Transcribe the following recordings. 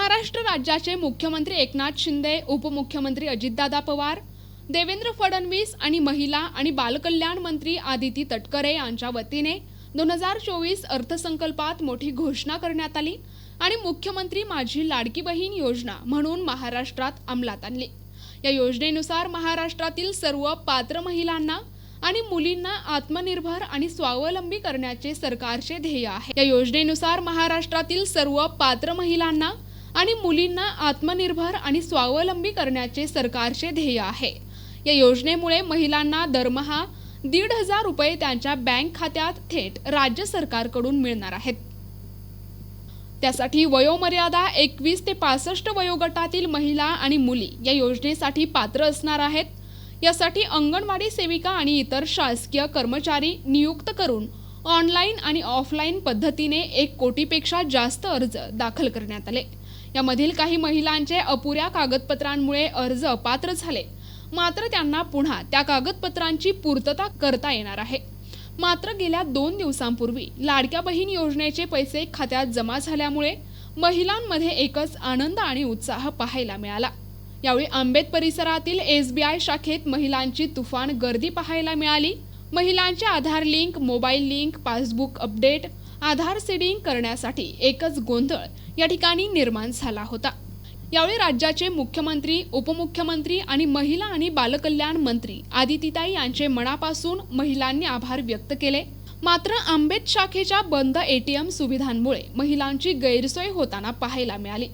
महाराष्ट्र राज्याचे मुख्यमंत्री एकनाथ शिंदे, उपमुख्यमंत्री अजितदादा पवार, देवेंद्र फडणवीस आणि महिला आणि बालकल्याण मंत्री आदिती तटकरे यांच्या वतीने 2024 अर्थसंकल्पात मोठी घोषणा करण्यात आली आणि मुख्यमंत्री माझी लाडकी बहीण योजना म्हणून महाराष्ट्रात अंमलात आणली। या योजनेनुसार महाराष्ट्रातील सर्व पात्र महिलांना आणि मुलींना आत्मनिर्भर आणि स्वावलंबी करण्याचे सरकारचे ध्येय आहे। या योजनेनुसार महाराष्ट्रातील सर्व पात्र महिलांना आणि मुलींना आत्मनिर्भर आणि स्वावलंबी करण्याचे सरकारचे ध्येय आहे। या योजनेमुळे महिलांना दरमहा 1,500 रुपये त्यांच्या बँक खात्यात थेट राज्य सरकारकडून मिळणार आहेत। त्यासाठी वयोमर्यादा 21 ते 65 वयोगटातील महिला आणि मुली या योजनेसाठी पात्र असणार आहेत। यासाठी अंगणवाडी सेविका आणि इतर शासकीय कर्मचारी नियुक्त करून ऑनलाईन आणि ऑफलाईन पद्धतीने 1 कोटीपेक्षा जास्त अर्ज दाखल करण्यात आले। यामधील काही महिलांचे अपुऱ्या कागदपत्रांमुळे अर्ज अपात्र झाले, मात्र त्यांना पुन्हा त्या कागदपत्रांची पूर्तता करता येणार आहे। मात्र गेल्या 2 दिवसांपूर्वी लाडक्या बहीण योजनेचे पैसे खात्यात जमा झाल्यामुळे महिलांमध्ये एकच आनंद आणि उत्साह पाहायला मिळाला। यावेळी आंबेत परिसरातील SBI शाखेत महिलांची तुफान गर्दी पाहायला मिळाली। महिलांचे Aadhaar link, mobile link, passbook update, Aadhaar seeding करण्यासाठी एकच गोंधळ या ठिकाणी निर्माण झाला होता। यावेळी राज्याचे मुख्यमंत्री, उपमुख्यमंत्री आणि महिला आणि बालकल्याण मंत्री आदितीताई यांचे मनापासून महिलांनी आभार व्यक्त केले। मात्र आंबेत शाखेच्या बंद ATM सुविधांमुळे महिलांची गैरसोय होताना पाहायला मिळाली।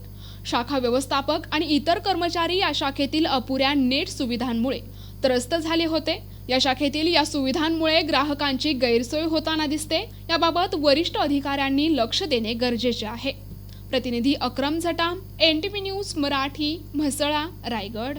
शाखा व्यवस्थापक आणि इतर कर्मचारी या शाखेतील अपुऱ्या नेट सुविधांमुळे त्रस्त झाले होते। या शाखेतील या सुविधांमुळे ग्राहकांची गैरसोय होताना दिसते। याबाबत वरिष्ठ अधिकाऱ्यांनी लक्ष देणे गरजेचे आहे। प्रतिनिधी अक्रम झटाम, NTV न्यूज मराठी, म्हसळा, रायगड।